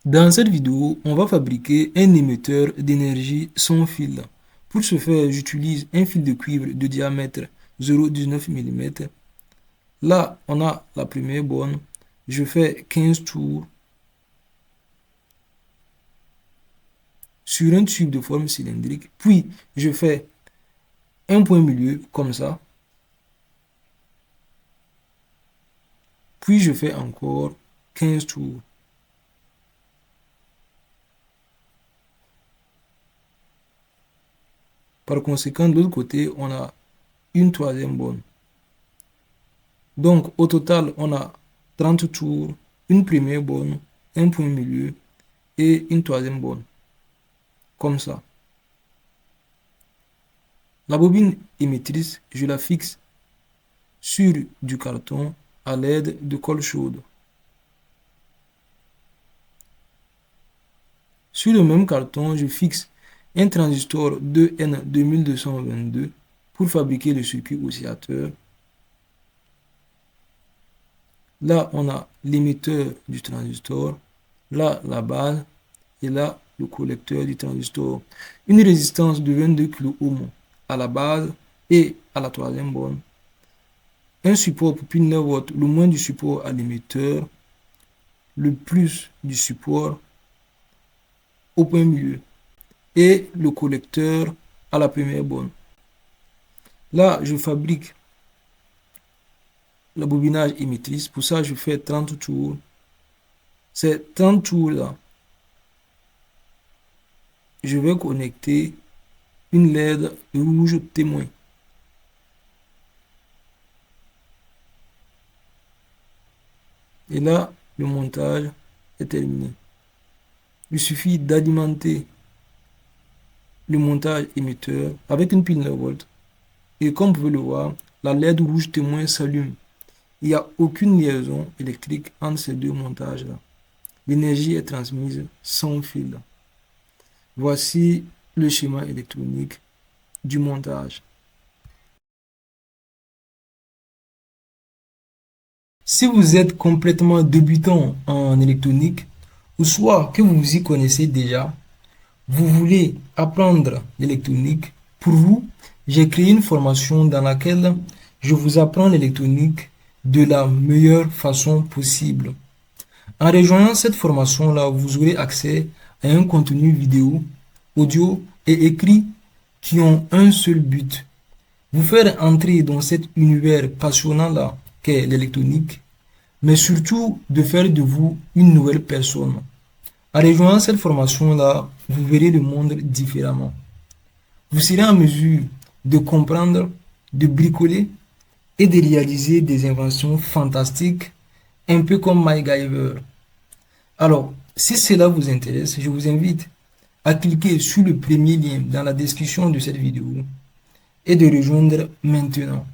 Dans cette vidéo, on va fabriquer un émetteur d'énergie sans fil. Pour ce faire, j'utilise un fil de cuivre de diamètre 0,19 mm. Là, on a la première borne. Je fais 15 tours sur un tube de forme cylindrique. Puis, je fais un point milieu comme ça. Puis, je fais encore 15 tours. Par conséquent, de l'autre côté, on a une troisième borne. Donc, au total, on a 30 tours, une première borne, un point milieu et une troisième borne. Comme ça. La bobine émettrice, je la fixe sur du carton à l'aide de colle chaude. Sur le même carton, je fixe un transistor 2N2222 pour fabriquer le circuit oscillateur. Là, on a l'émetteur du transistor, là, la base, et là, le collecteur du transistor. Une résistance de 22 kΩ à la base et à la troisième borne. Un support pour pile 9 volts, le moins du support à l'émetteur, le plus du support au point milieu et le collecteur à la première borne. Là, je fabrique le bobinage émettrice. Pour ça, je fais 30 tours. Ces 30 tours-là, je vais connecter une LED rouge témoin. Et là, le montage est terminé. Il suffit d'alimenter le montage émetteur avec une pile 9 volts. Et comme vous pouvez le voir, la LED rouge témoin s'allume. Il n'y a aucune liaison électrique entre ces deux montages-là. L'énergie est transmise sans fil. Voici le schéma électronique du montage. Si vous êtes complètement débutant en électronique, ou soit que vous vous y connaissez déjà, vous voulez apprendre l'électronique, pour vous, j'ai créé une formation dans laquelle je vous apprends l'électronique de la meilleure façon possible. En rejoignant cette formation-là, vous aurez accès à un contenu vidéo, audio et écrit qui ont un seul but: vous faire entrer dans cet univers passionnant-là qu'est l'électronique, mais surtout de faire de vous une nouvelle personne. En rejoignant cette formation-là, vous verrez le monde différemment. Vous serez en mesure de comprendre, de bricoler et de réaliser des inventions fantastiques, un peu comme MacGyver. Alors, si cela vous intéresse, je vous invite à cliquer sur le premier lien dans la description de cette vidéo et de rejoindre maintenant.